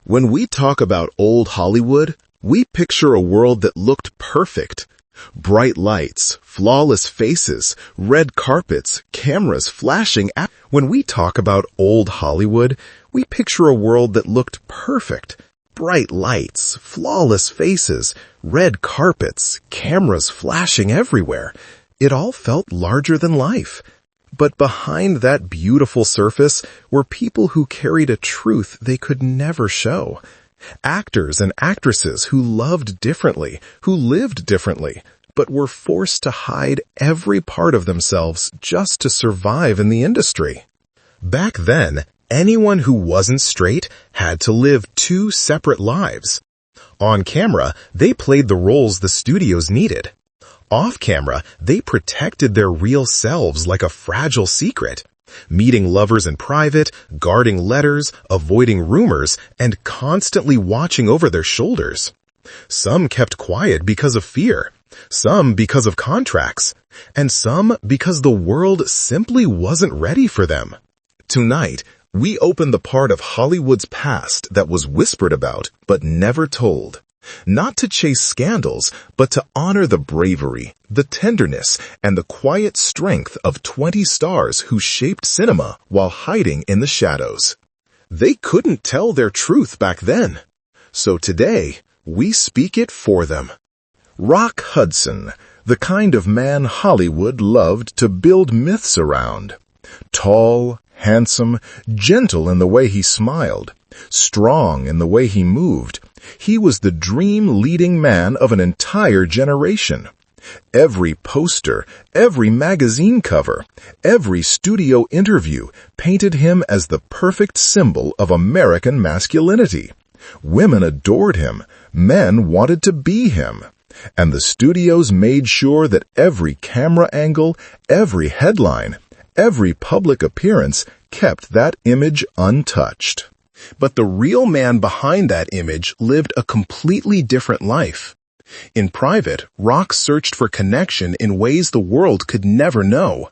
When we talk about old Hollywood, we picture a world that looked perfect. Bright lights, flawless faces, red carpets, cameras flashing. When we talk about old Hollywood, we picture a world that looked perfect. Bright lights, flawless faces, red carpets, cameras flashing everywhere. It all felt larger than life. But behind that beautiful surface were people who carried a truth they could never show. Actors and actresses who loved differently, who lived differently, but were forced to hide every part of themselves just to survive in the industry. Back then, anyone who wasn't straight had to live two separate lives. On camera, they played the roles the studios needed. Off camera, they protected their real selves like a fragile secret, meeting lovers in private, guarding letters, avoiding rumors, and constantly watching over their shoulders. Some kept quiet because of fear, some because of contracts, and some because the world simply wasn't ready for them. Tonight, we open the part of Hollywood's past that was whispered about but never told. Not to chase scandals, but to honor the bravery, the tenderness, and the quiet strength of 20 stars who shaped cinema while hiding in the shadows. They couldn't tell their truth back then. So today, we speak it for them. Rock Hudson, the kind of man Hollywood loved to build myths around. Tall, handsome, gentle in the way he smiled, strong in the way he moved. He was the dream leading man of an entire generation. Every poster, every magazine cover, every studio interview painted him as the perfect symbol of American masculinity. Women adored him, men wanted to be him, and the studios made sure that every camera angle, every headline, every public appearance kept that image untouched. But the real man behind that image lived a completely different life. In private, Rock searched for connection in ways the world could never know.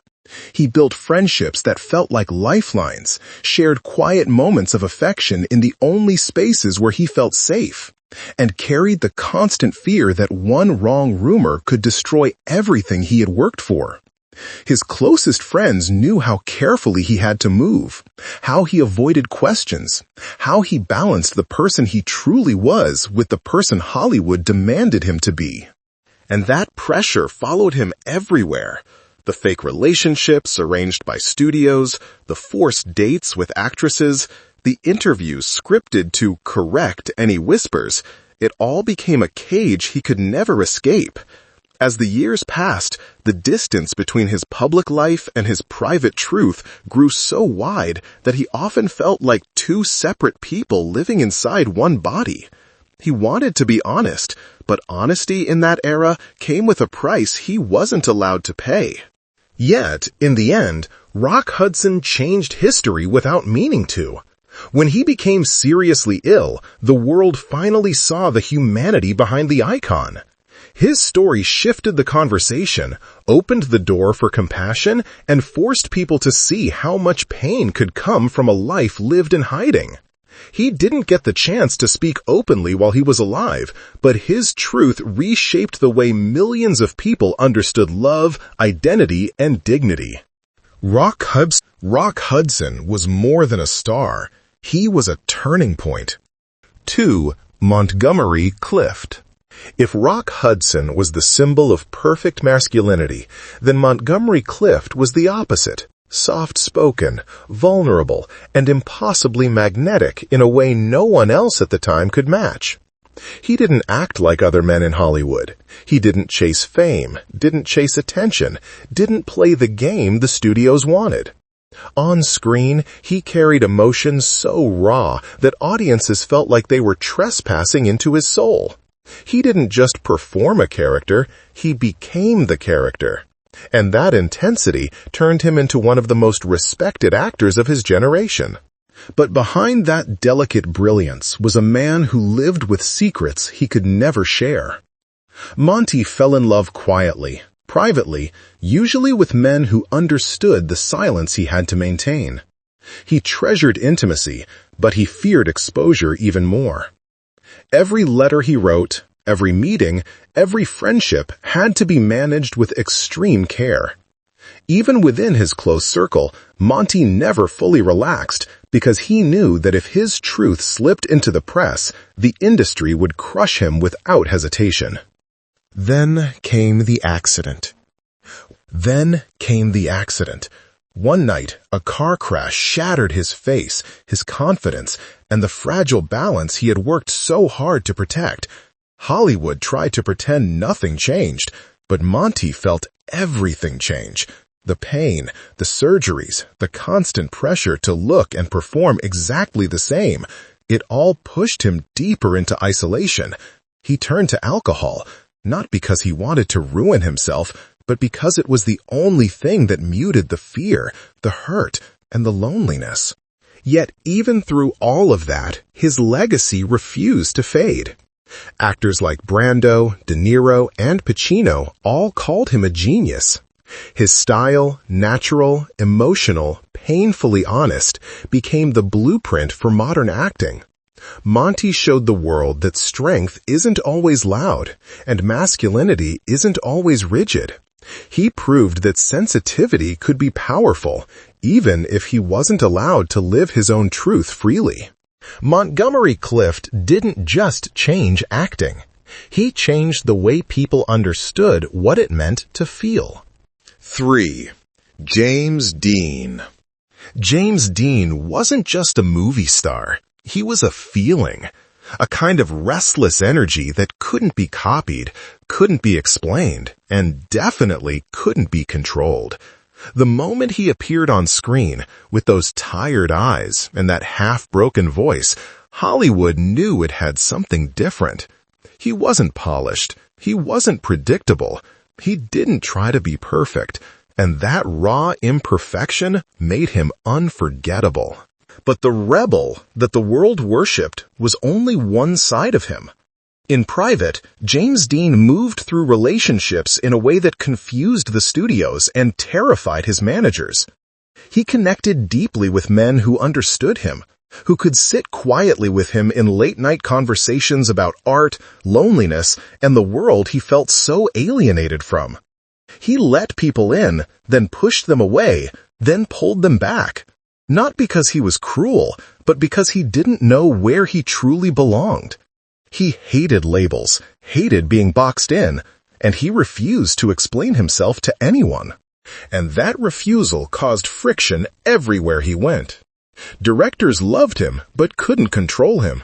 He built friendships that felt like lifelines, shared quiet moments of affection in the only spaces where he felt safe, and carried the constant fear that one wrong rumor could destroy everything he had worked for. His closest friends knew how carefully he had to move, how he avoided questions, how he balanced the person he truly was with the person Hollywood demanded him to be. And that pressure followed him everywhere. The fake relationships arranged by studios, the forced dates with actresses, the interviews scripted to correct any whispers. It all became a cage he could never escape. As the years passed, the distance between his public life and his private truth grew so wide that he often felt like two separate people living inside one body. He wanted to be honest, but honesty in that era came with a price he wasn't allowed to pay. Yet, in the end, Rock Hudson changed history without meaning to. When he became seriously ill, the world finally saw the humanity behind the icon. His story shifted the conversation, opened the door for compassion, and forced people to see how much pain could come from a life lived in hiding. He didn't get the chance to speak openly while he was alive, but his truth reshaped the way millions of people understood love, identity, and dignity. Rock Hudson was more than a star. He was a turning point. 2. Montgomery Clift. If Rock Hudson was the symbol of perfect masculinity, then Montgomery Clift was the opposite, soft-spoken, vulnerable, and impossibly magnetic in a way no one else at the time could match. He didn't act like other men in Hollywood. He didn't chase fame, didn't chase attention, didn't play the game the studios wanted. On screen, he carried emotions so raw that audiences felt like they were trespassing into his soul. He didn't just perform a character, he became the character. And that intensity turned him into one of the most respected actors of his generation. But behind that delicate brilliance was a man who lived with secrets he could never share. Monty fell in love quietly, privately, usually with men who understood the silence he had to maintain. He treasured intimacy, but he feared exposure even more. Every letter he wrote, every meeting, every friendship had to be managed with extreme care. Even within his close circle, Monty never fully relaxed because he knew that if his truth slipped into the press, the industry would crush him without hesitation. Then came the accident. One night, a car crash shattered his face, his confidence, and the fragile balance he had worked so hard to protect. Hollywood tried to pretend nothing changed, but Monty felt everything change. The pain, the surgeries, the constant pressure to look and perform exactly the same. It all pushed him deeper into isolation. He turned to alcohol, not because he wanted to ruin himself, but because it was the only thing that muted the fear, the hurt, and the loneliness. Yet even through all of that, his legacy refused to fade. Actors like Brando, De Niro, and Pacino all called him a genius. His style, natural, emotional, painfully honest, became the blueprint for modern acting. Monty showed the world that strength isn't always loud, and masculinity isn't always rigid. He proved that sensitivity could be powerful, even if he wasn't allowed to live his own truth freely. Montgomery Clift didn't just change acting. He changed the way people understood what it meant to feel. 3. James Dean. James Dean wasn't just a movie star. He was a feeling, a kind of restless energy that couldn't be copied, couldn't be explained, and definitely couldn't be controlled. The moment he appeared on screen, with those tired eyes and that half-broken voice, Hollywood knew it had something different. He wasn't polished. He wasn't predictable. He didn't try to be perfect, and that raw imperfection made him unforgettable. But the rebel that the world worshipped was only one side of him. In private, James Dean moved through relationships in a way that confused the studios and terrified his managers. He connected deeply with men who understood him, who could sit quietly with him in late-night conversations about art, loneliness, and the world he felt so alienated from. He let people in, then pushed them away, then pulled them back. Not because he was cruel, but because he didn't know where he truly belonged. He hated labels, hated being boxed in, and he refused to explain himself to anyone. And that refusal caused friction everywhere he went. Directors loved him, but couldn't control him.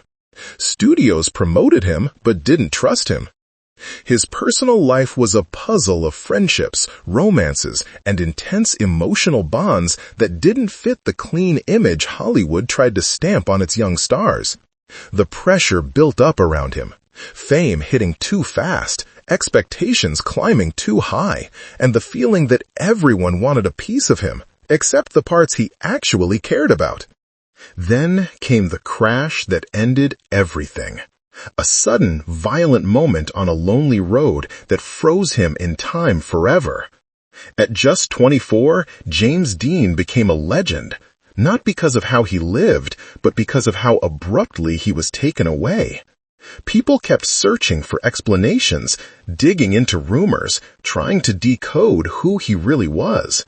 Studios promoted him, but didn't trust him. His personal life was a puzzle of friendships, romances, and intense emotional bonds that didn't fit the clean image Hollywood tried to stamp on its young stars. The pressure built up around him, fame hitting too fast, expectations climbing too high, and the feeling that everyone wanted a piece of him, except the parts he actually cared about. Then came the crash that ended everything. A sudden, violent moment on a lonely road that froze him in time forever. At just 24, James Dean became a legend, not because of how he lived, but because of how abruptly he was taken away. People kept searching for explanations, digging into rumors, trying to decode who he really was.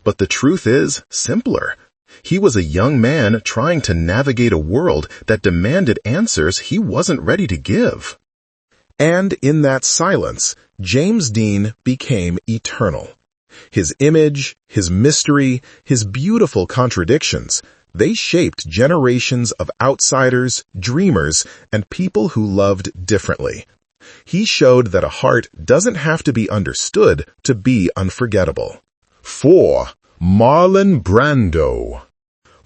But the truth is simpler. He was a young man trying to navigate a world that demanded answers he wasn't ready to give. And in that silence, James Dean became eternal. His image, his mystery, his beautiful contradictions, they shaped generations of outsiders, dreamers, and people who loved differently. He showed that a heart doesn't have to be understood to be unforgettable. 4. Marlon Brando.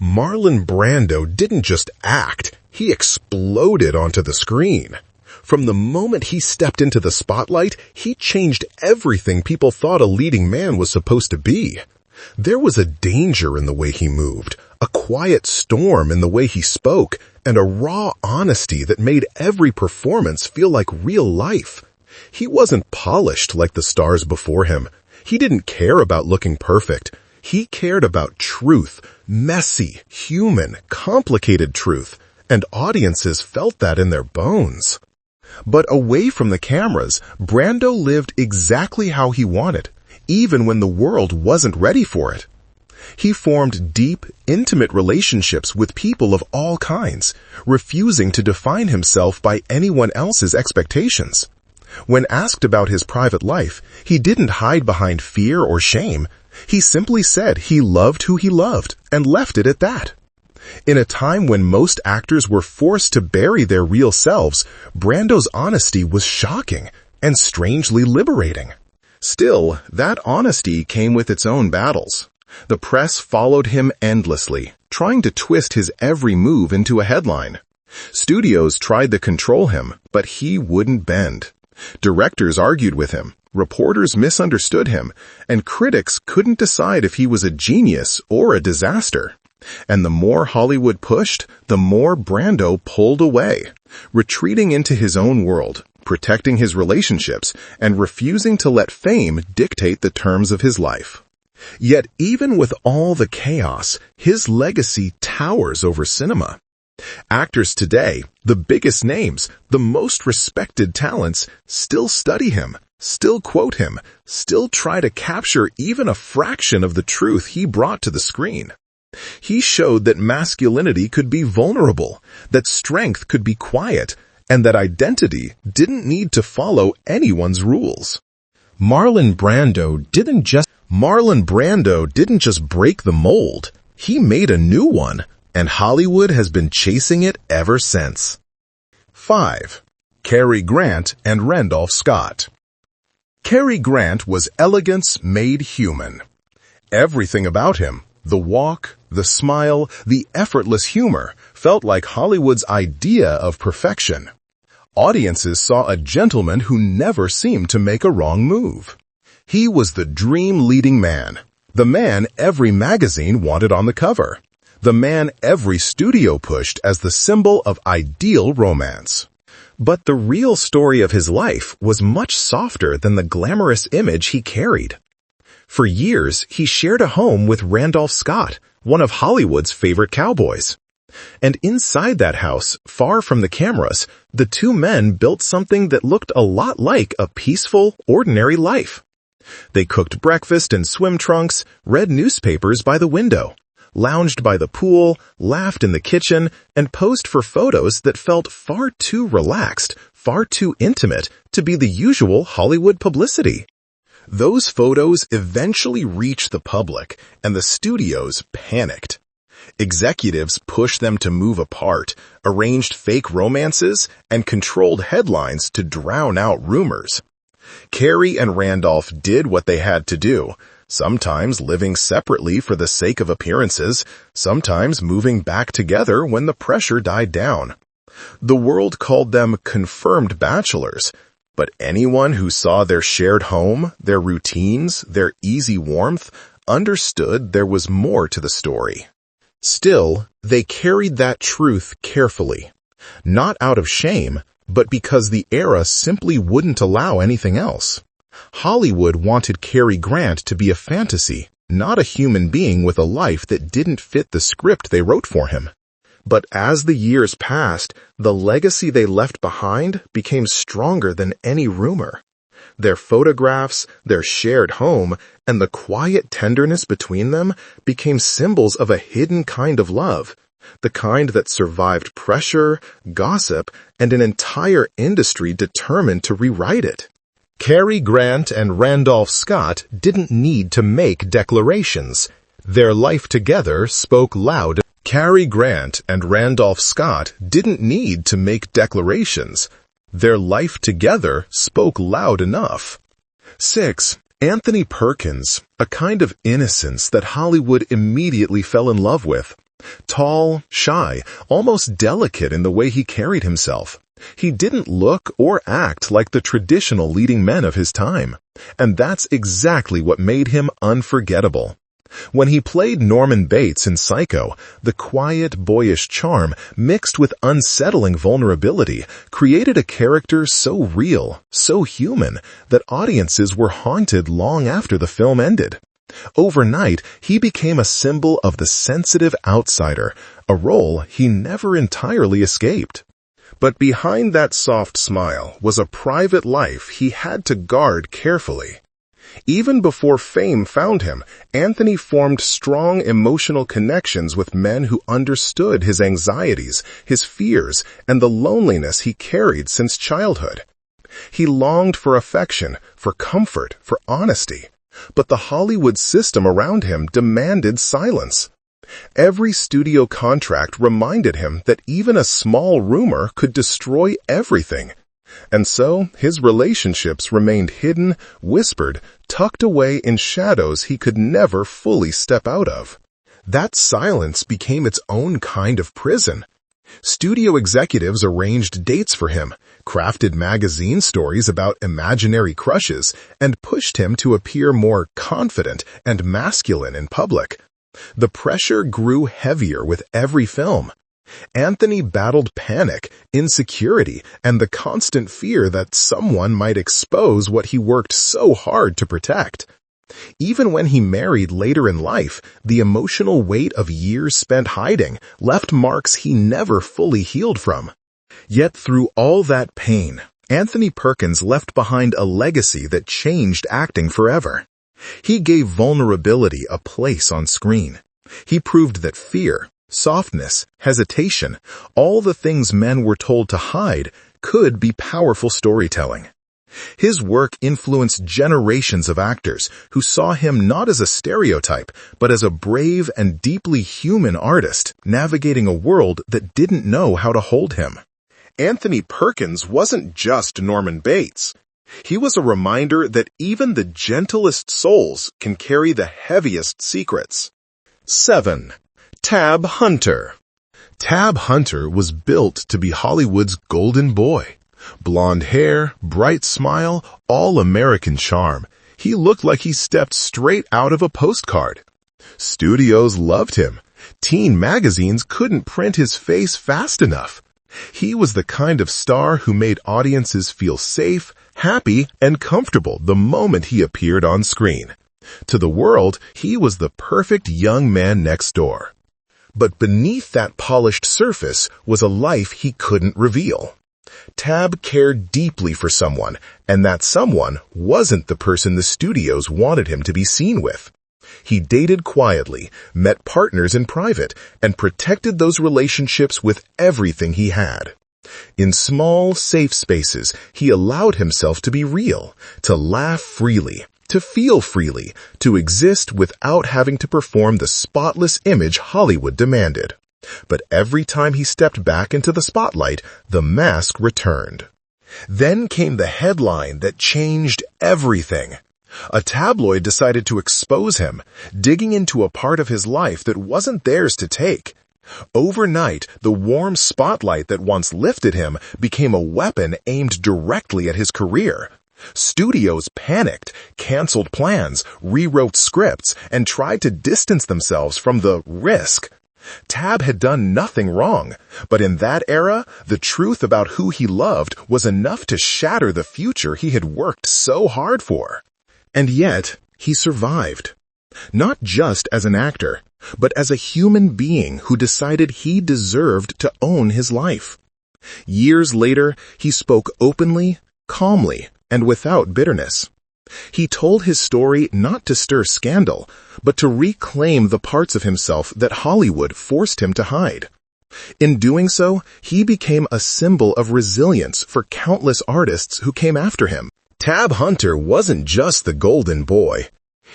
Marlon Brando didn't just act, he exploded onto the screen. From the moment he stepped into the spotlight, he changed everything people thought a leading man was supposed to be. There was a danger in the way he moved, a quiet storm in the way he spoke, and a raw honesty that made every performance feel like real life. He wasn't polished like the stars before him. He didn't care about looking perfect. He cared about truth, messy, human, complicated truth, and audiences felt that in their bones. But away from the cameras, Brando lived exactly how he wanted, even when the world wasn't ready for it. He formed deep, intimate relationships with people of all kinds, refusing to define himself by anyone else's expectations. When asked about his private life, he didn't hide behind fear or shame. He simply said he loved who he loved and left it at that. In a time when most actors were forced to bury their real selves, Brando's honesty was shocking and strangely liberating. Still, that honesty came with its own battles. The press followed him endlessly, trying to twist his every move into a headline. Studios tried to control him, but he wouldn't bend. Directors argued with him, reporters misunderstood him, and critics couldn't decide if he was a genius or a disaster. And the more Hollywood pushed, the more Brando pulled away, retreating into his own world, protecting his relationships, and refusing to let fame dictate the terms of his life. Yet even with all the chaos, his legacy towers over cinema. Actors today, the biggest names, the most respected talents, still study him, still quote him, still try to capture even a fraction of the truth he brought to the screen. He showed that masculinity could be vulnerable, that strength could be quiet, and that identity didn't need to follow anyone's rules. Marlon Brando didn't just break the mold, he made a new one, and Hollywood has been chasing it ever since. 5. Cary Grant and Randolph Scott. Cary Grant was elegance made human. Everything about him, the walk, the smile, the effortless humor, felt like Hollywood's idea of perfection. Audiences saw a gentleman who never seemed to make a wrong move. He was the dream leading man, the man every magazine wanted on the cover, the man every studio pushed as the symbol of ideal romance. But the real story of his life was much softer than the glamorous image he carried. For years, he shared a home with Randolph Scott, one of Hollywood's favorite cowboys. And inside that house, far from the cameras, the two men built something that looked a lot like a peaceful, ordinary life. They cooked breakfast in swim trunks, read newspapers by the window, lounged by the pool, laughed in the kitchen, and posed for photos that felt far too relaxed, far too intimate to be the usual Hollywood publicity. Those photos eventually reached the public, and the studios panicked. Executives pushed them to move apart, arranged fake romances, and controlled headlines to drown out rumors. Cary and Randolph did what they had to do, sometimes living separately for the sake of appearances, sometimes moving back together when the pressure died down. The world called them confirmed bachelors, but anyone who saw their shared home, their routines, their easy warmth, understood there was more to the story. Still, they carried that truth carefully, not out of shame, but because the era simply wouldn't allow anything else. Hollywood wanted Cary Grant to be a fantasy, not a human being with a life that didn't fit the script they wrote for him. But as the years passed, the legacy they left behind became stronger than any rumor. Their photographs, their shared home, and the quiet tenderness between them became symbols of a hidden kind of love, the kind that survived pressure, gossip, and an entire industry determined to rewrite it. Cary Grant and Randolph Scott didn't need to make declarations. Their life together spoke loud. Cary Grant and Randolph Scott didn't need to make declarations. Their life together spoke loud enough. 6. Anthony Perkins, a kind of innocence that Hollywood immediately fell in love with. Tall, shy, almost delicate in the way he carried himself. He didn't look or act like the traditional leading men of his time, and that's exactly what made him unforgettable. When he played Norman Bates in Psycho, the quiet, boyish charm mixed with unsettling vulnerability created a character so real, so human, that audiences were haunted long after the film ended. Overnight, he became a symbol of the sensitive outsider, a role he never entirely escaped. But behind that soft smile was a private life he had to guard carefully. Even before fame found him, Anthony formed strong emotional connections with men who understood his anxieties, his fears, and the loneliness he carried since childhood. He longed for affection, for comfort, for honesty, but the Hollywood system around him demanded silence. Every studio contract reminded him that even a small rumor could destroy everything. And so, his relationships remained hidden, whispered, tucked away in shadows he could never fully step out of. That silence became its own kind of prison. Studio executives arranged dates for him, crafted magazine stories about imaginary crushes, and pushed him to appear more confident and masculine in public. The pressure grew heavier with every film. Anthony battled panic, insecurity, and the constant fear that someone might expose what he worked so hard to protect. Even when he married later in life, the emotional weight of years spent hiding left marks he never fully healed from. Yet through all that pain, Anthony Perkins left behind a legacy that changed acting forever. He gave vulnerability a place on screen. He proved that fear, softness, hesitation, all the things men were told to hide, could be powerful storytelling. His work influenced generations of actors who saw him not as a stereotype, but as a brave and deeply human artist navigating a world that didn't know how to hold him. Anthony Perkins wasn't just Norman Bates. He was a reminder that even the gentlest souls can carry the heaviest secrets. 7. Tab Hunter. Tab Hunter was built to be Hollywood's golden boy. Blonde hair, bright smile, all-American charm. He looked like he stepped straight out of a postcard. Studios loved him. Teen magazines couldn't print his face fast enough. He was the kind of star who made audiences feel safe, happy, and comfortable the moment he appeared on screen. To the world, he was the perfect young man next door. But beneath that polished surface was a life he couldn't reveal. Tab cared deeply for someone, and that someone wasn't the person the studios wanted him to be seen with. He dated quietly, met partners in private, and protected those relationships with everything he had. In small, safe spaces, he allowed himself to be real, to laugh freely, to feel freely, to exist without having to perform the spotless image Hollywood demanded. But every time he stepped back into the spotlight, the mask returned. Then came the headline that changed everything. A tabloid decided to expose him, digging into a part of his life that wasn't theirs to take. Overnight, the warm spotlight that once lifted him became a weapon aimed directly at his career. Studios panicked, canceled plans, rewrote scripts, and tried to distance themselves from the risk. Tab had done nothing wrong, but in that era, the truth about who he loved was enough to shatter the future he had worked so hard for. And yet, he survived. Not just as an actor, but as a human being who decided he deserved to own his life. Years later, he spoke openly, calmly, and without bitterness. He told his story not to stir scandal, but to reclaim the parts of himself that Hollywood forced him to hide. In doing so, he became a symbol of resilience for countless artists who came after him. Tab Hunter wasn't just the golden boy.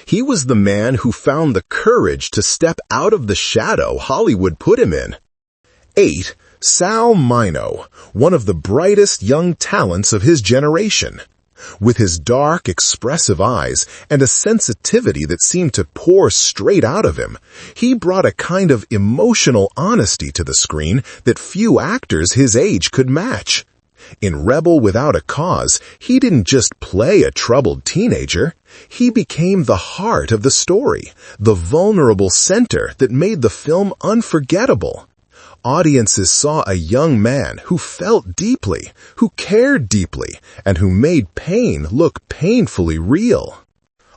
He was the man who found the courage to step out of the shadow Hollywood put him in. 8. Sal Mino, one of the brightest young talents of his generation. With his dark, expressive eyes and a sensitivity that seemed to pour straight out of him, he brought a kind of emotional honesty to the screen that few actors his age could match. In Rebel Without a Cause, he didn't just play a troubled teenager. He became the heart of the story, the vulnerable center that made the film unforgettable. Audiences saw a young man who felt deeply, who cared deeply, and who made pain look painfully real.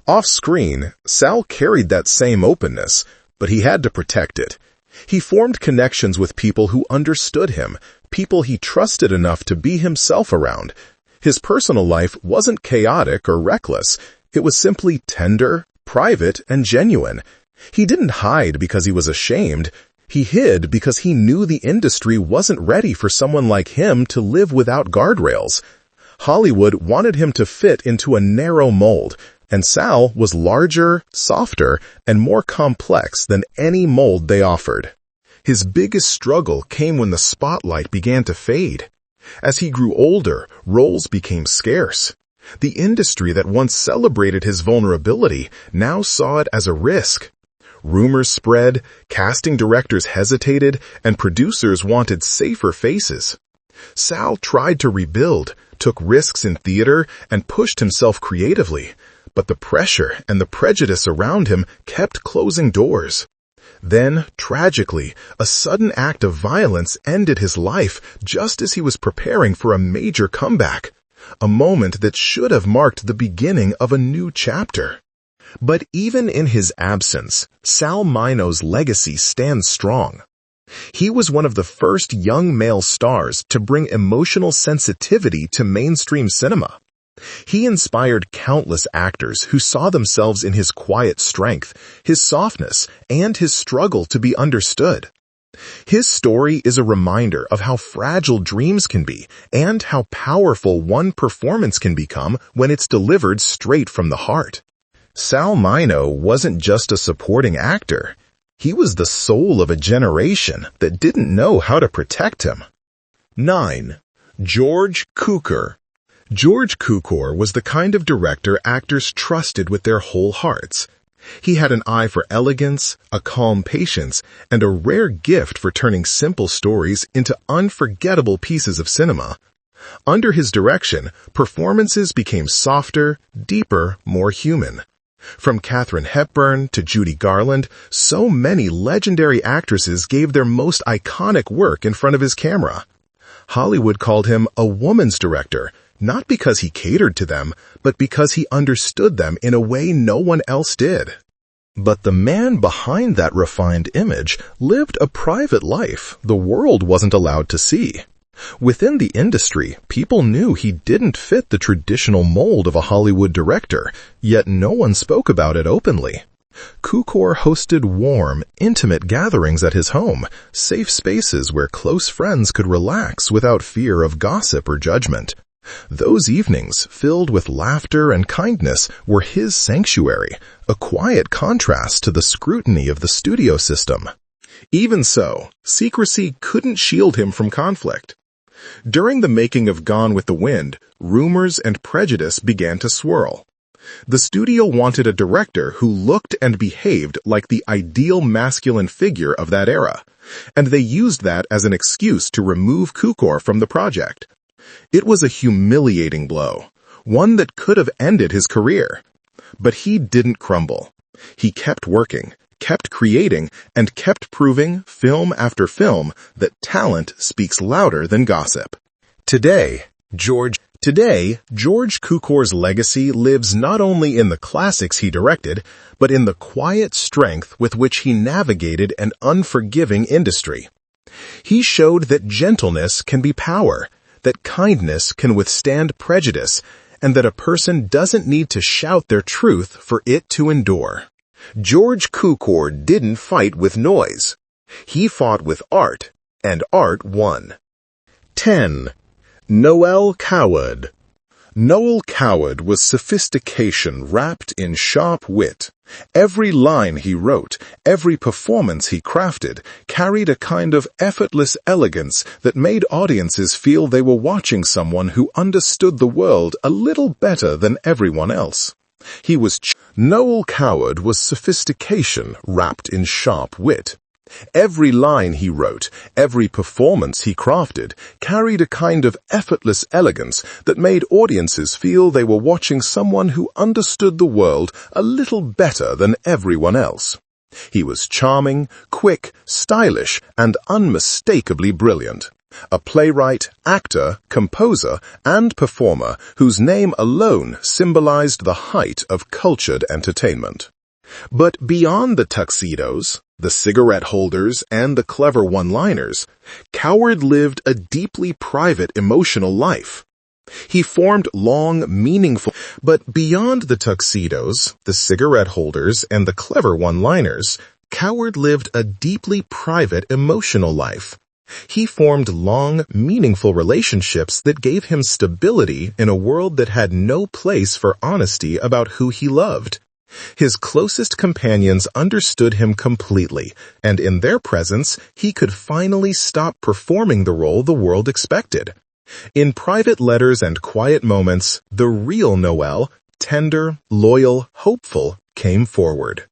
Off-screen, Sal carried that same openness, but he had to protect it. He formed connections with people who understood him, people he trusted enough to be himself around. His personal life wasn't chaotic or reckless. It was simply tender, private, and genuine. He didn't hide because he was ashamed. He hid because he knew the industry wasn't ready for someone like him to live without guardrails. Hollywood wanted him to fit into a narrow mold, and Sal was larger, softer, and more complex than any mold they offered. His biggest struggle came when the spotlight began to fade. As he grew older, roles became scarce. The industry that once celebrated his vulnerability now saw it as a risk. Rumors spread, casting directors hesitated, and producers wanted safer faces. Sal tried to rebuild, took risks in theater, and pushed himself creatively, but the pressure and the prejudice around him kept closing doors. Then, tragically, a sudden act of violence ended his life just as he was preparing for a major comeback, a moment that should have marked the beginning of a new chapter. But even in his absence, Sal Mino's legacy stands strong. He was one of the first young male stars to bring emotional sensitivity to mainstream cinema. He inspired countless actors who saw themselves in his quiet strength, his softness, and his struggle to be understood. His story is a reminder of how fragile dreams can be and how powerful one performance can become when it's delivered straight from the heart. Sal Mino wasn't just a supporting actor. He was the soul of a generation that didn't know how to protect him. 9. George Cukor. George Cukor was the kind of director actors trusted with their whole hearts. He had an eye for elegance, a calm patience, and a rare gift for turning simple stories into unforgettable pieces of cinema. Under his direction, performances became softer, deeper, more human. From Katharine Hepburn to Judy Garland, so many legendary actresses gave their most iconic work in front of his camera. Hollywood called him a woman's director, not because he catered to them, but because he understood them in a way no one else did. But the man behind that refined image lived a private life the world wasn't allowed to see. Within the industry, people knew he didn't fit the traditional mold of a Hollywood director, yet no one spoke about it openly. Cukor hosted warm, intimate gatherings at his home, safe spaces where close friends could relax without fear of gossip or judgment. Those evenings, filled with laughter and kindness, were his sanctuary, a quiet contrast to the scrutiny of the studio system. Even so, secrecy couldn't shield him from conflict. During the making of Gone with the Wind, rumors and prejudice began to swirl. The studio wanted a director who looked and behaved like the ideal masculine figure of that era, and they used that as an excuse to remove Cukor from the project. It was a humiliating blow, one that could have ended his career. But he didn't crumble. He kept working, kept creating, and kept proving, film after film, that talent speaks louder than gossip. Today, George Cukor's legacy lives not only in the classics he directed, but in the quiet strength with which he navigated an unforgiving industry. He showed that gentleness can be power, that kindness can withstand prejudice, and that a person doesn't need to shout their truth for it to endure. George Cukor didn't fight with noise. He fought with art, and art won. 10. Noel Coward. Noel Coward was sophistication wrapped in sharp wit. Every line he wrote, every performance he crafted, carried a kind of effortless elegance that made audiences feel they were watching someone who understood the world a little better than everyone else. Noel Coward was sophistication wrapped in sharp wit. Every line he wrote, every performance he crafted, carried a kind of effortless elegance that made audiences feel they were watching someone who understood the world a little better than everyone else. He was charming, quick, stylish, and unmistakably brilliant. a playwright, actor, composer, and performer whose name alone symbolized the height of cultured entertainment. But beyond the tuxedos, the cigarette holders, and the clever one-liners, Coward lived a deeply private emotional life. He formed long, meaningful... But beyond the tuxedos, the cigarette holders, and the clever one-liners, Coward lived a deeply private emotional life. He formed long, meaningful relationships that gave him stability in a world that had no place for honesty about who he loved. His closest companions understood him completely, and in their presence, he could finally stop performing the role the world expected. In private letters and quiet moments, the real Noel, tender, loyal, hopeful, came forward.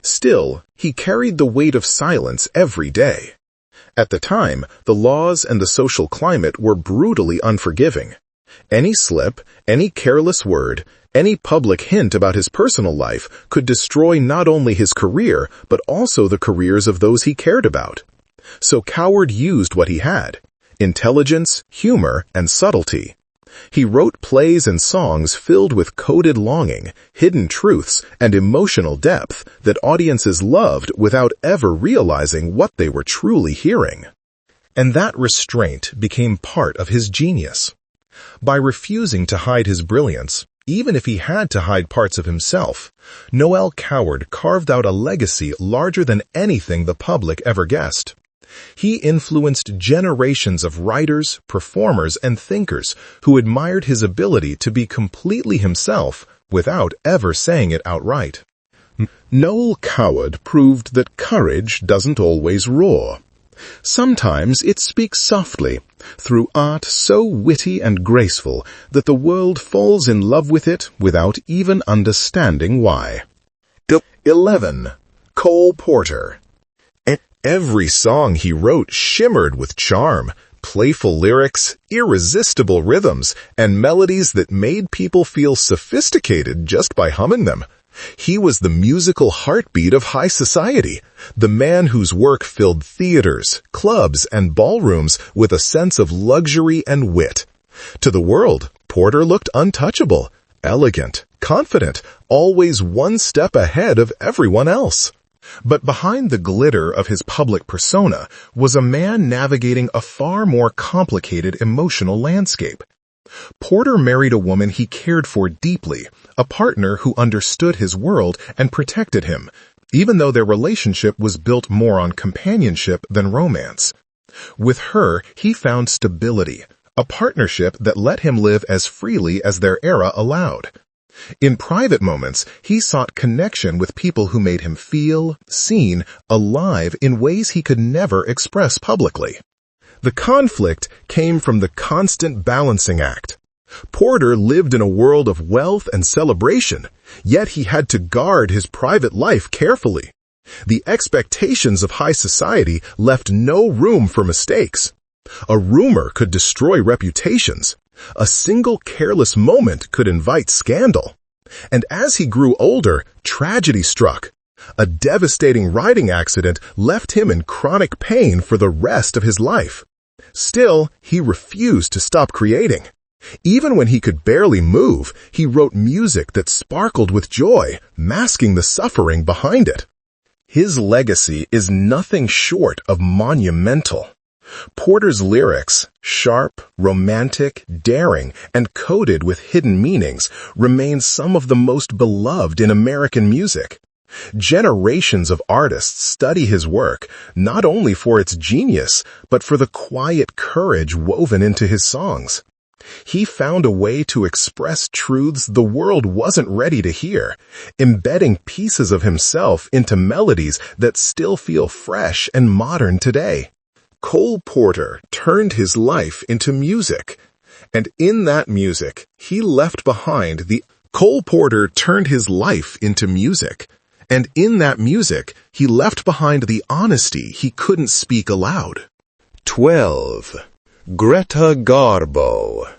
Still, he carried the weight of silence every day. At the time, the laws and the social climate were brutally unforgiving. Any slip, any careless word, any public hint about his personal life could destroy not only his career, but also the careers of those he cared about. So Coward used what he had: intelligence, humor, and subtlety. He wrote plays and songs filled with coded longing, hidden truths, and emotional depth that audiences loved without ever realizing what they were truly hearing. And that restraint became part of his genius. By refusing to hide his brilliance, even if he had to hide parts of himself, Noel Coward carved out a legacy larger than anything the public ever guessed. He influenced generations of writers, performers, and thinkers who admired his ability to be completely himself without ever saying it outright. Noel Coward proved that courage doesn't always roar. Sometimes it speaks softly, through art so witty and graceful that the world falls in love with it without even understanding why. 11. Cole Porter. Every song he wrote shimmered with charm, playful lyrics, irresistible rhythms, and melodies that made people feel sophisticated just by humming them. He was the musical heartbeat of high society, the man whose work filled theaters, clubs, and ballrooms with a sense of luxury and wit. To the world, Porter looked untouchable, elegant, confident, always one step ahead of everyone else. But behind the glitter of his public persona was a man navigating a far more complicated emotional landscape. Porter married a woman he cared for deeply, a partner who understood his world and protected him, even though their relationship was built more on companionship than romance. With her, he found stability, a partnership that let him live as freely as their era allowed. In private moments, he sought connection with people who made him feel, seen, alive in ways he could never express publicly. The conflict came from the constant balancing act. Porter lived in a world of wealth and celebration, yet he had to guard his private life carefully. The expectations of high society left no room for mistakes. A rumor could destroy reputations. A single careless moment could invite scandal. And as he grew older, tragedy struck. A devastating riding accident left him in chronic pain for the rest of his life. Still, he refused to stop creating. Even when he could barely move, he wrote music that sparkled with joy, masking the suffering behind it. His legacy is nothing short of monumental. Porter's lyrics, sharp, romantic, daring, and coded with hidden meanings, remain some of the most beloved in American music. Generations of artists study his work, not only for its genius, but for the quiet courage woven into his songs. He found a way to express truths the world wasn't ready to hear, embedding pieces of himself into melodies that still feel fresh and modern today. Cole Porter turned his life into music, and in that music, he left behind the honesty he couldn't speak aloud. 12. Greta Garbo.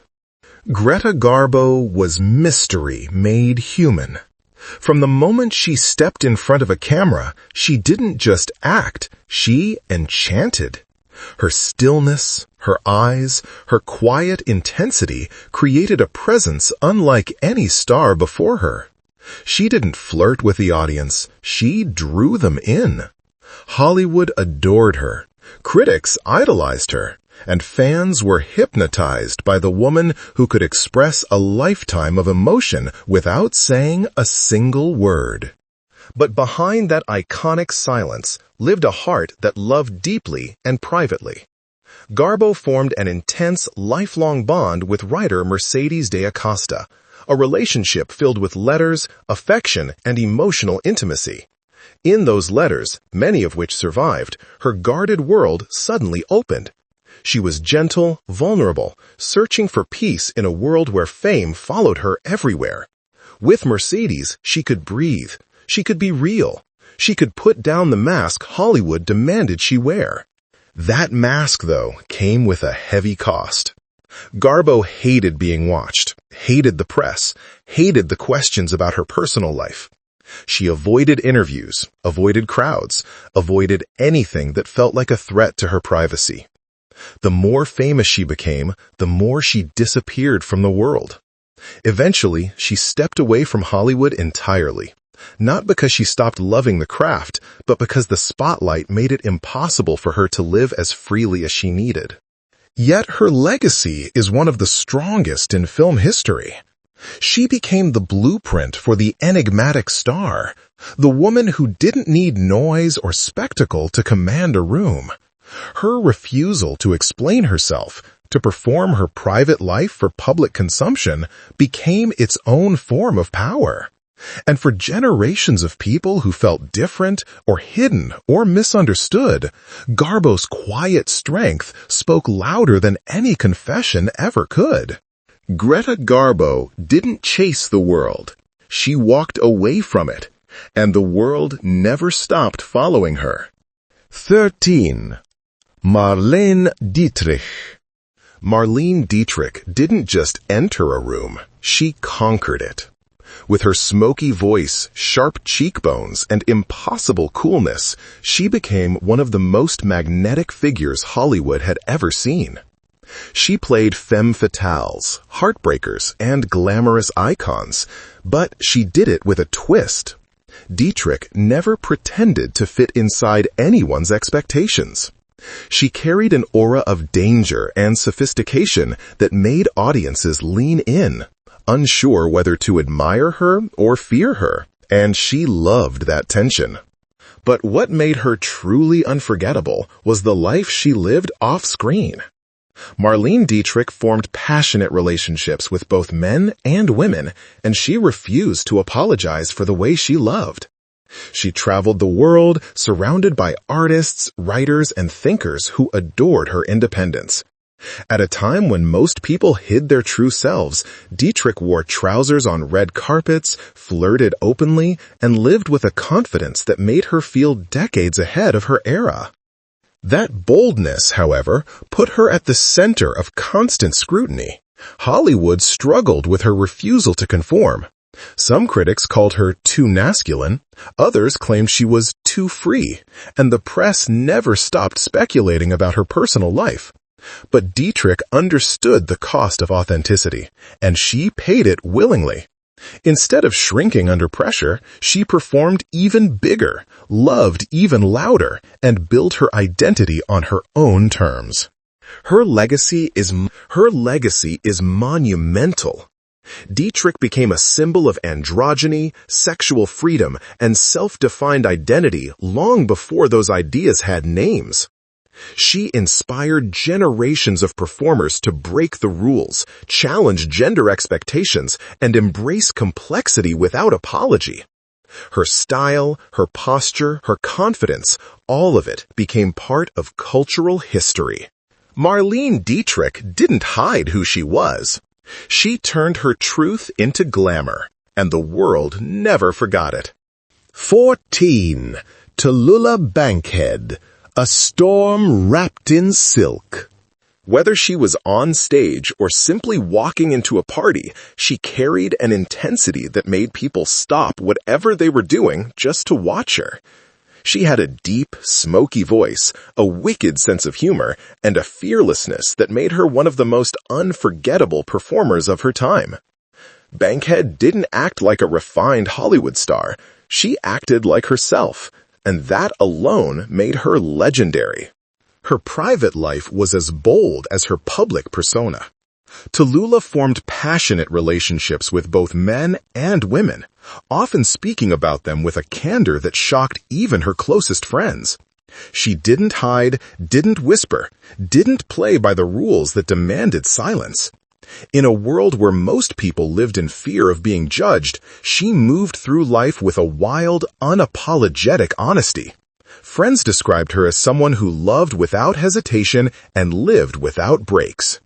Greta Garbo was mystery made human. From the moment she stepped in front of a camera, she didn't just act, she enchanted. Her stillness, her eyes, her quiet intensity created a presence unlike any star before her. She didn't flirt with the audience, she drew them in. Hollywood adored her, critics idolized her, and fans were hypnotized by the woman who could express a lifetime of emotion without saying a single word. But behind that iconic silence lived a heart that loved deeply and privately. Garbo formed an intense, lifelong bond with writer Mercedes de Acosta, a relationship filled with letters, affection, and emotional intimacy. In those letters, many of which survived, her guarded world suddenly opened. She was gentle, vulnerable, searching for peace in a world where fame followed her everywhere. With Mercedes, she could breathe. She could be real. She could put down the mask Hollywood demanded she wear. That mask, though, came with a heavy cost. Garbo hated being watched, hated the press, hated the questions about her personal life. She avoided interviews, avoided crowds, avoided anything that felt like a threat to her privacy. The more famous she became, the more she disappeared from the world. Eventually, she stepped away from Hollywood entirely. Not because she stopped loving the craft, but because the spotlight made it impossible for her to live as freely as she needed. Yet her legacy is one of the strongest in film history. She became the blueprint for the enigmatic star, the woman who didn't need noise or spectacle to command a room. Her refusal to explain herself, to perform her private life for public consumption, became its own form of power. And for generations of people who felt different or hidden or misunderstood, Garbo's quiet strength spoke louder than any confession ever could. Greta Garbo didn't chase the world. She walked away from it, and the world never stopped following her. 13. Marlene Dietrich. Marlene Dietrich didn't just enter a room, she conquered it. With her smoky voice, sharp cheekbones, and impossible coolness, she became one of the most magnetic figures Hollywood had ever seen. She played femme fatales, heartbreakers, and glamorous icons, but she did it with a twist. Dietrich never pretended to fit inside anyone's expectations. She carried an aura of danger and sophistication that made audiences lean in, unsure whether to admire her or fear her, and she loved that tension. But what made her truly unforgettable was the life she lived off-screen. Marlene Dietrich formed passionate relationships with both men and women, and she refused to apologize for the way she loved. She traveled the world, surrounded by artists, writers, and thinkers who adored her independence. At a time when most people hid their true selves, Dietrich wore trousers on red carpets, flirted openly, and lived with a confidence that made her feel decades ahead of her era. That boldness, however, put her at the center of constant scrutiny. Hollywood struggled with her refusal to conform. Some critics called her too masculine, others claimed she was too free, and the press never stopped speculating about her personal life. But Dietrich understood the cost of authenticity, and she paid it willingly. Instead of shrinking under pressure, she performed even bigger, loved even louder, and built her identity on her own terms. Her legacy is monumental. Dietrich became a symbol of androgyny, sexual freedom, and self-defined identity long before those ideas had names. She inspired generations of performers to break the rules, challenge gender expectations, and embrace complexity without apology. Her style, her posture, her confidence, all of it became part of cultural history. Marlene Dietrich didn't hide who she was. She turned her truth into glamour, and the world never forgot it. 14. Tallulah Bankhead. A storm wrapped in silk. Whether she was on stage or simply walking into a party, she carried an intensity that made people stop whatever they were doing just to watch her. She had a deep, smoky voice, a wicked sense of humor, and a fearlessness that made her one of the most unforgettable performers of her time. Bankhead didn't act like a refined Hollywood star. She acted like herself, and that alone made her legendary. Her private life was as bold as her public persona. Tallulah formed passionate relationships with both men and women, often speaking about them with a candor that shocked even her closest friends. She didn't hide, didn't whisper, didn't play by the rules that demanded silence. In a world where most people lived in fear of being judged, she moved through life with a wild, unapologetic honesty. Friends described her as someone who loved without hesitation and lived without breaks.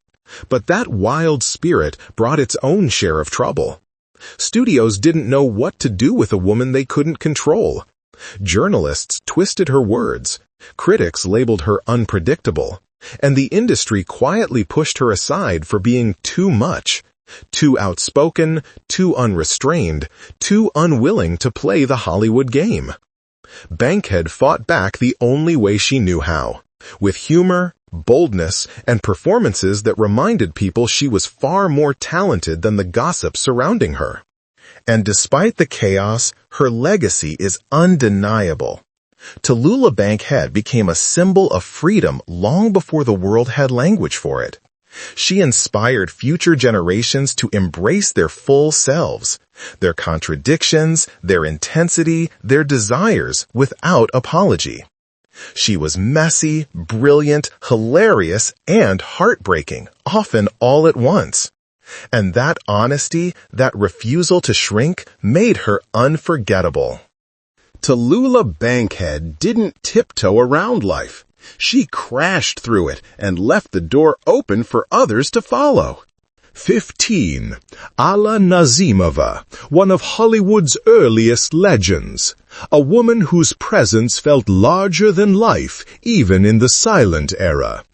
But that wild spirit brought its own share of trouble. Studios didn't know what to do with a woman they couldn't control. Journalists twisted her words, critics labeled her unpredictable, and the industry quietly pushed her aside for being too much, too outspoken, too unrestrained, too unwilling to play the Hollywood game. Bankhead fought back the only way she knew how, with humor, boldness, and performances that reminded people she was far more talented than the gossip surrounding her. And despite the chaos, her legacy is undeniable. Tallulah Bankhead became a symbol of freedom long before the world had language for it. She inspired future generations to embrace their full selves, their contradictions, their intensity, their desires, without apology. She was messy, brilliant, hilarious, and heartbreaking, often all at once. And that honesty, that refusal to shrink, made her unforgettable. Tallulah Bankhead didn't tiptoe around life. She crashed through it and left the door open for others to follow. 15. Alla Nazimova, one of Hollywood's earliest legends. A woman whose presence felt larger than life, even in the silent era.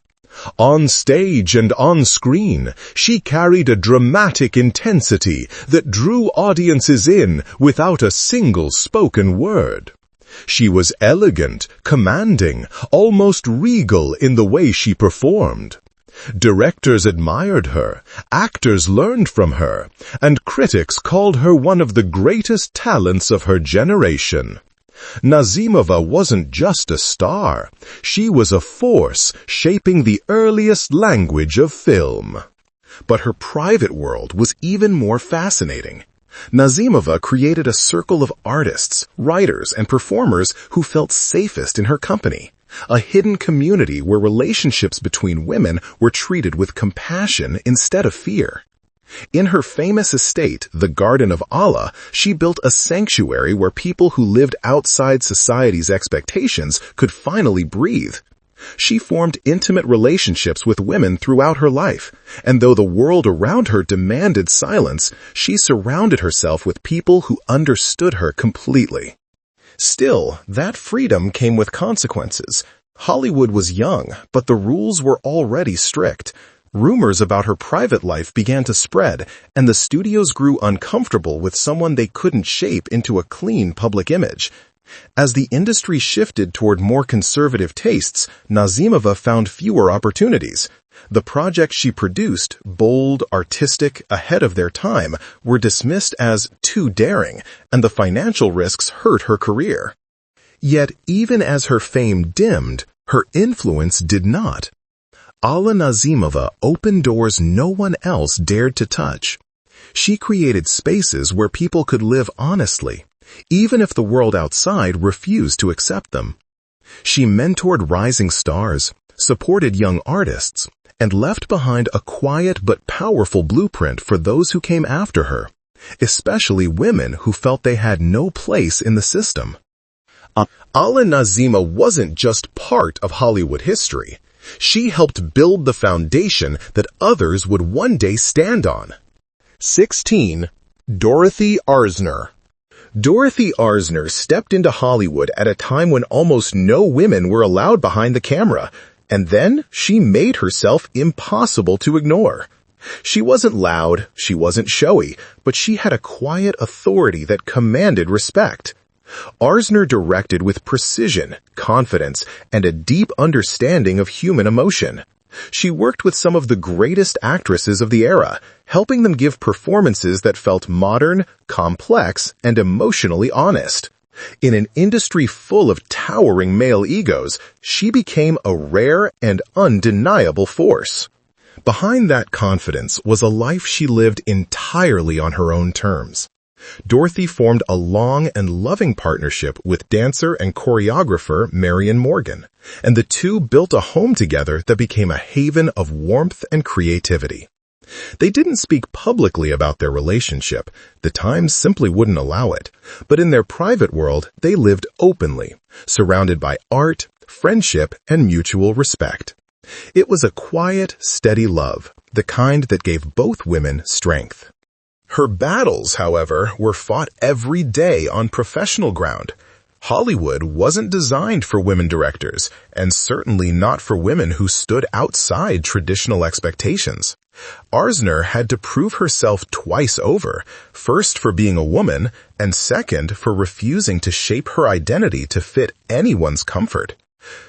On stage and on screen, she carried a dramatic intensity that drew audiences in without a single spoken word. She was elegant, commanding, almost regal in the way she performed. Directors admired her, actors learned from her, and critics called her one of the greatest talents of her generation. Nazimova wasn't just a star. She was a force shaping the earliest language of film. But her private world was even more fascinating. Nazimova created a circle of artists, writers, and performers who felt safest in her company. A hidden community where relationships between women were treated with compassion instead of fear. In her famous estate, the Garden of Allah, she built a sanctuary where people who lived outside society's expectations could finally breathe. She formed intimate relationships with women throughout her life, and though the world around her demanded silence, she surrounded herself with people who understood her completely. Still, that freedom came with consequences. Hollywood was young, but the rules were already strict. Rumors about her private life began to spread, and the studios grew uncomfortable with someone they couldn't shape into a clean public image. As the industry shifted toward more conservative tastes, Nazimova found fewer opportunities. The projects she produced, bold, artistic, ahead of their time, were dismissed as too daring, and the financial risks hurt her career. Yet, even as her fame dimmed, her influence did not. Alla Nazimova opened doors no one else dared to touch. She created spaces where people could live honestly, even if the world outside refused to accept them. She mentored rising stars, supported young artists, and left behind a quiet but powerful blueprint for those who came after her, especially women who felt they had no place in the system. Alla Nazimova wasn't just part of Hollywood history. She helped build the foundation that others would one day stand on. 16. Dorothy Arzner. Dorothy Arzner stepped into Hollywood at a time when almost no women were allowed behind the camera, and then she made herself impossible to ignore. She wasn't loud, she wasn't showy, but she had a quiet authority that commanded respect. Arzner directed with precision, confidence, and a deep understanding of human emotion. She worked with some of the greatest actresses of the era, helping them give performances that felt modern, complex, and emotionally honest. In an industry full of towering male egos, she became a rare and undeniable force. Behind that confidence was a life she lived entirely on her own terms. Dorothy formed a long and loving partnership with dancer and choreographer Marion Morgan, and the two built a home together that became a haven of warmth and creativity. They didn't speak publicly about their relationship. The times simply wouldn't allow it. But in their private world, they lived openly, surrounded by art, friendship, and mutual respect. It was a quiet, steady love, the kind that gave both women strength. Her battles, however, were fought every day on professional ground. Hollywood wasn't designed for women directors, and certainly not for women who stood outside traditional expectations. Arzner had to prove herself twice over, first for being a woman, and second for refusing to shape her identity to fit anyone's comfort.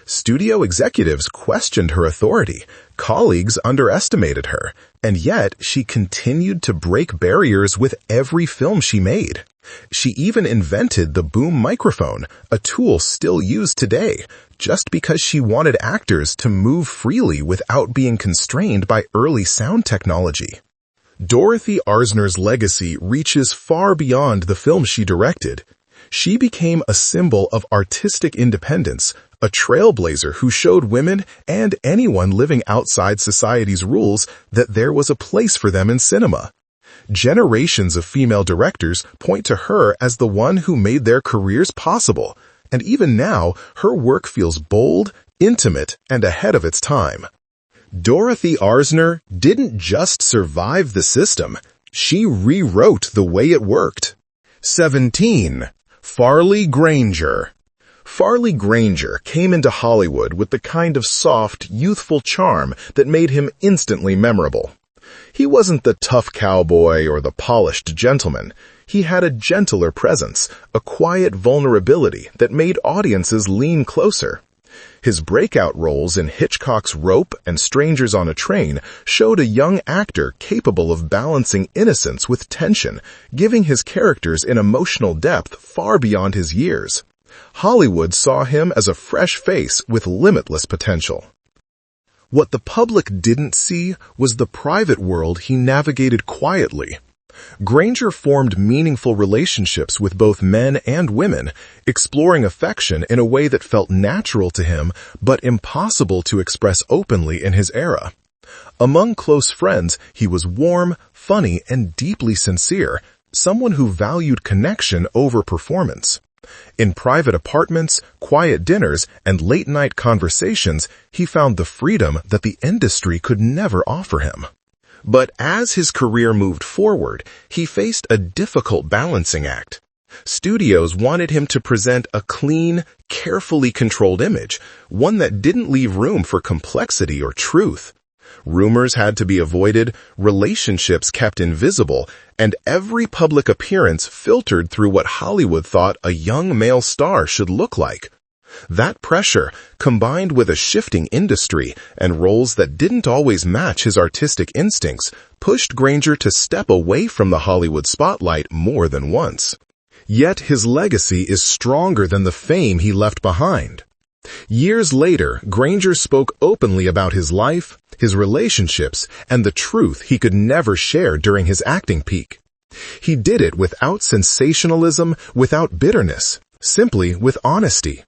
Studio executives questioned her authority, colleagues underestimated her, and yet she continued to break barriers with every film she made. She even invented the boom microphone, a tool still used today, just because she wanted actors to move freely without being constrained by early sound technology. Dorothy Arzner's legacy reaches far beyond the films she directed. She became a symbol of artistic independence, a trailblazer who showed women and anyone living outside society's rules that there was a place for them in cinema. Generations of female directors point to her as the one who made their careers possible, and even now, her work feels bold, intimate, and ahead of its time. Dorothy Arzner didn't just survive the system, she rewrote the way it worked. 17. Farley Granger. Farley Granger came into Hollywood with the kind of soft, youthful charm that made him instantly memorable. He wasn't the tough cowboy or the polished gentleman. He had a gentler presence, a quiet vulnerability that made audiences lean closer. His breakout roles in Hitchcock's Rope and Strangers on a Train showed a young actor capable of balancing innocence with tension, giving his characters an emotional depth far beyond his years. Hollywood saw him as a fresh face with limitless potential. What the public didn't see was the private world he navigated quietly. Granger formed meaningful relationships with both men and women, exploring affection in a way that felt natural to him but impossible to express openly in his era. Among close friends, he was warm, funny, and deeply sincere, someone who valued connection over performance. In private apartments, quiet dinners, and late-night conversations, he found the freedom that the industry could never offer him. But as his career moved forward, he faced a difficult balancing act. Studios wanted him to present a clean, carefully controlled image, one that didn't leave room for complexity or truth. Rumors had to be avoided, relationships kept invisible, and every public appearance filtered through what Hollywood thought a young male star should look like. That pressure, combined with a shifting industry and roles that didn't always match his artistic instincts, pushed Granger to step away from the Hollywood spotlight more than once. Yet his legacy is stronger than the fame he left behind. Years later, Granger spoke openly about his life, his relationships, and the truth he could never share during his acting peak. He did it without sensationalism, without bitterness, simply with honesty.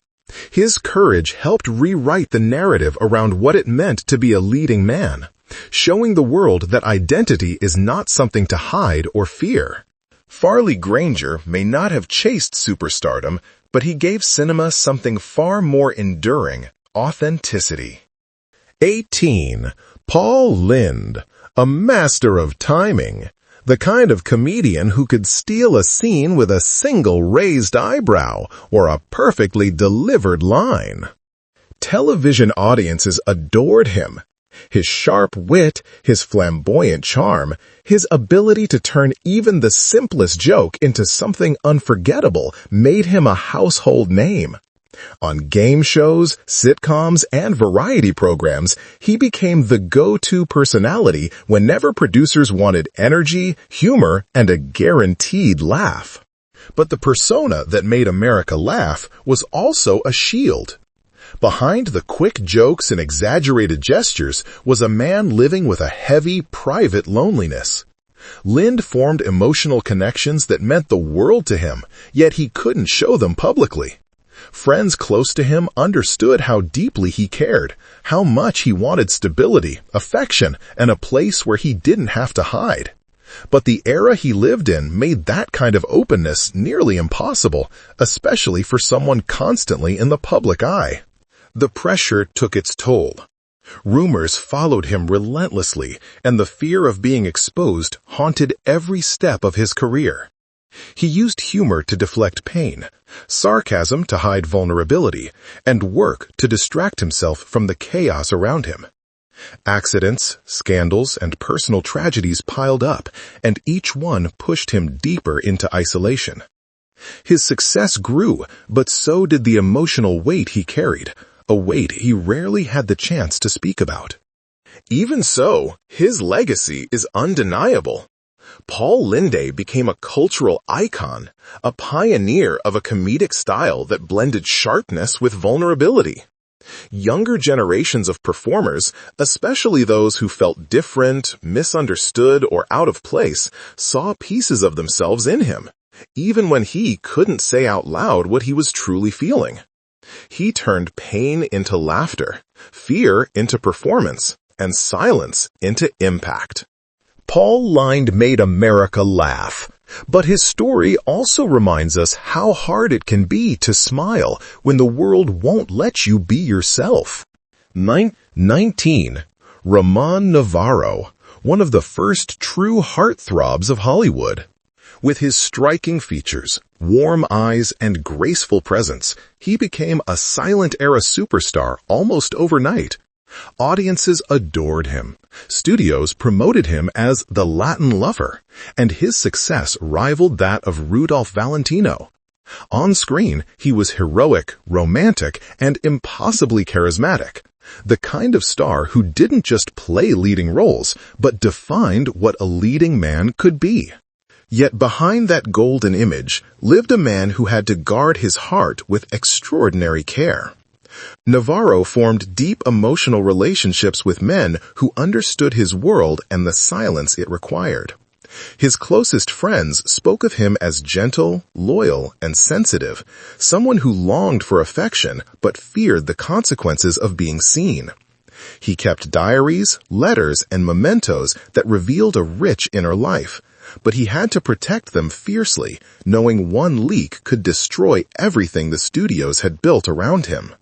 His courage helped rewrite the narrative around what it meant to be a leading man, showing the world that identity is not something to hide or fear. Farley Granger may not have chased superstardom, but he gave cinema something far more enduring: authenticity. 18. Paul Lynde, a master of timing. The kind of comedian who could steal a scene with a single raised eyebrow or a perfectly delivered line. Television audiences adored him. His sharp wit, his flamboyant charm, his ability to turn even the simplest joke into something unforgettable made him a household name. On game shows, sitcoms, and variety programs, he became the go-to personality whenever producers wanted energy, humor, and a guaranteed laugh. But the persona that made America laugh was also a shield. Behind the quick jokes and exaggerated gestures was a man living with a heavy, private loneliness. Lind formed emotional connections that meant the world to him, yet he couldn't show them publicly. Friends close to him understood how deeply he cared, how much he wanted stability, affection, and a place where he didn't have to hide. But the era he lived in made that kind of openness nearly impossible, especially for someone constantly in the public eye. The pressure took its toll. Rumors followed him relentlessly, and the fear of being exposed haunted every step of his career. He used humor to deflect pain, sarcasm to hide vulnerability, and work to distract himself from the chaos around him. Accidents, scandals, and personal tragedies piled up, and each one pushed him deeper into isolation. His success grew, but so did the emotional weight he carried, a weight he rarely had the chance to speak about. Even so, his legacy is undeniable. Paul Linde became a cultural icon, a pioneer of a comedic style that blended sharpness with vulnerability. Younger generations of performers, especially those who felt different, misunderstood, or out of place, saw pieces of themselves in him, even when he couldn't say out loud what he was truly feeling. He turned pain into laughter, fear into performance, and silence into impact. Paul Linde made America laugh, but his story also reminds us how hard it can be to smile when the world won't let you be yourself. 19. Ramon Navarro, one of the first true heartthrobs of Hollywood. With his striking features, warm eyes, and graceful presence, he became a silent-era superstar almost overnight. Audiences adored him. Studios promoted him as the Latin lover, and his success rivaled that of Rudolph Valentino. On screen, he was heroic, romantic, and impossibly charismatic. The kind of star who didn't just play leading roles, but defined what a leading man could be. Yet behind that golden image lived a man who had to guard his heart with extraordinary care. Navarro formed deep emotional relationships with men who understood his world and the silence it required. His closest friends spoke of him as gentle, loyal, and sensitive, someone who longed for affection but feared the consequences of being seen. He kept diaries, letters, and mementos that revealed a rich inner life, but he had to protect them fiercely, knowing one leak could destroy everything the studios had built around him.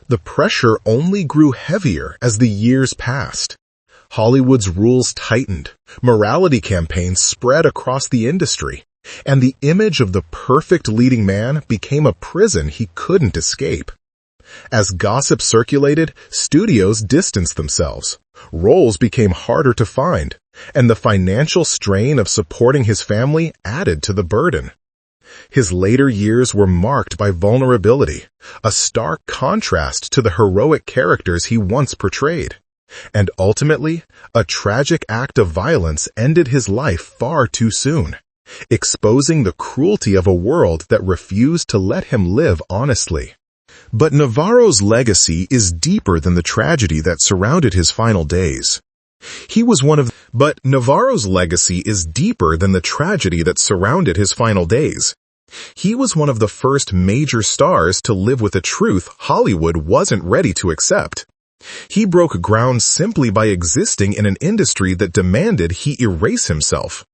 The pressure only grew heavier as the years passed. Hollywood's rules tightened, morality campaigns spread across the industry, and the image of the perfect leading man became a prison he couldn't escape. As gossip circulated, studios distanced themselves. Roles became harder to find, and the financial strain of supporting his family added to the burden. His later years were marked by vulnerability, a stark contrast to the heroic characters he once portrayed. And ultimately, a tragic act of violence ended his life far too soon, exposing the cruelty of a world that refused to let him live honestly. But Navarro's legacy is deeper than the tragedy that surrounded his final days. Navarro's legacy is deeper than the tragedy that surrounded his final days. He was one of the first major stars to live with a truth Hollywood wasn't ready to accept. He broke ground simply by existing in an industry that demanded he erase himself.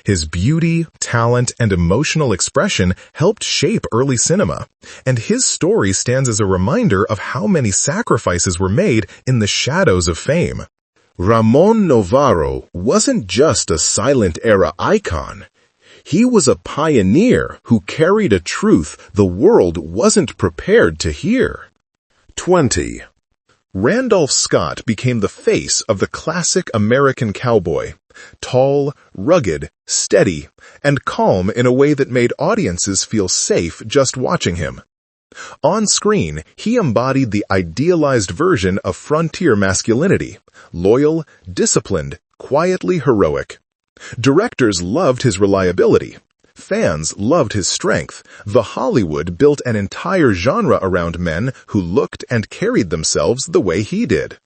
His beauty, talent, and emotional expression helped shape early cinema, and his story stands as a reminder of how many sacrifices were made in the shadows of fame. Ramon Navarro wasn't just a silent-era icon. He was a pioneer who carried a truth the world wasn't prepared to hear. 20. Randolph Scott became the face of the classic American cowboy, tall, rugged, steady, and calm in a way that made audiences feel safe just watching him. On screen, he embodied the idealized version of frontier masculinity, loyal, disciplined, quietly heroic. Directors loved his reliability. Fans loved his strength. The Hollywood built an entire genre around men who looked and carried themselves the way he did.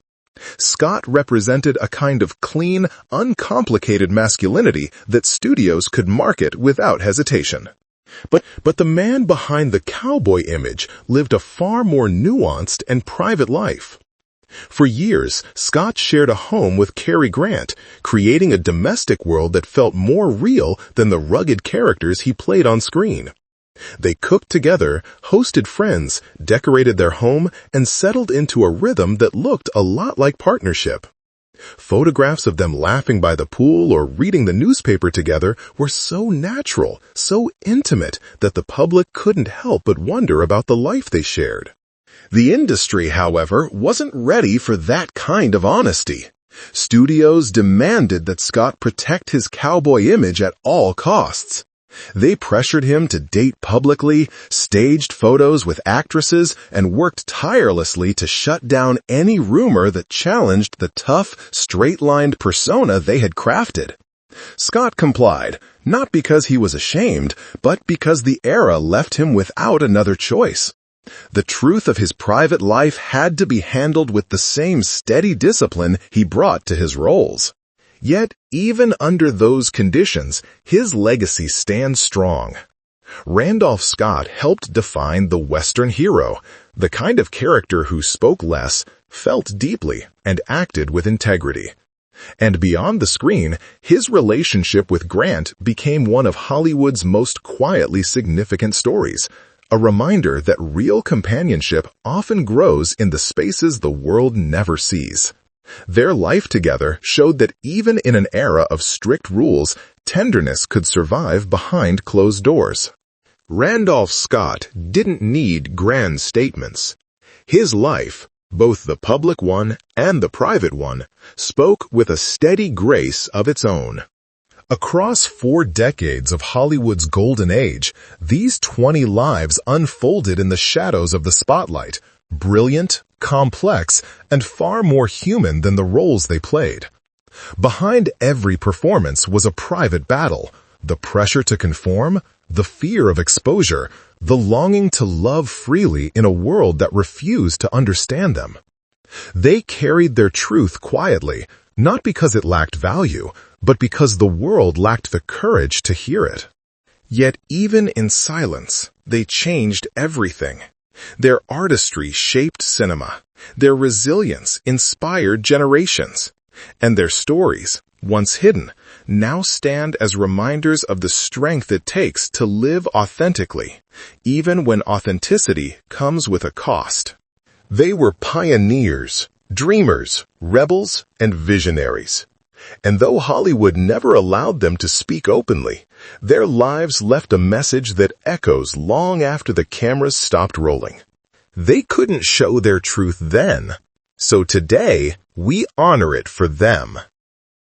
Scott represented a kind of clean, uncomplicated masculinity that studios could market without hesitation. But the man behind the cowboy image lived a far more nuanced and private life. For years, Scott shared a home with Cary Grant, creating a domestic world that felt more real than the rugged characters he played on screen. They cooked together, hosted friends, decorated their home, and settled into a rhythm that looked a lot like partnership. Photographs of them laughing by the pool or reading the newspaper together were so natural, so intimate, that the public couldn't help but wonder about the life they shared. The industry, however, wasn't ready for that kind of honesty. Studios demanded that Scott protect his cowboy image at all costs. They pressured him to date publicly, staged photos with actresses, and worked tirelessly to shut down any rumor that challenged the tough, straight-lined persona they had crafted. Scott complied, not because he was ashamed, but because the era left him without another choice. The truth of his private life had to be handled with the same steady discipline he brought to his roles. Yet, even under those conditions, his legacy stands strong. Randolph Scott helped define the Western hero, the kind of character who spoke less, felt deeply, and acted with integrity. And beyond the screen, his relationship with Grant became one of Hollywood's most quietly significant stories, a reminder that real companionship often grows in the spaces the world never sees. Their life together showed that even in an era of strict rules, tenderness could survive behind closed doors. Randolph Scott didn't need grand statements. His life, both the public one and the private one, spoke with a steady grace of its own. Across 4 decades of Hollywood's golden age, these 20 lives unfolded in the shadows of the spotlight, brilliant, complex, and far more human than the roles they played. Behind every performance was a private battle, the pressure to conform, the fear of exposure, the longing to love freely in a world that refused to understand them. They carried their truth quietly, not because it lacked value, but because the world lacked the courage to hear it. Yet even in silence, they changed everything. Their artistry shaped cinema. Their resilience inspired generations. And their stories, once hidden, now stand as reminders of the strength it takes to live authentically, even when authenticity comes with a cost. They were pioneers, dreamers, rebels, and visionaries. And though Hollywood never allowed them to speak openly, their lives left a message that echoes long after the cameras stopped rolling. They couldn't show their truth then, so today we honor it for them.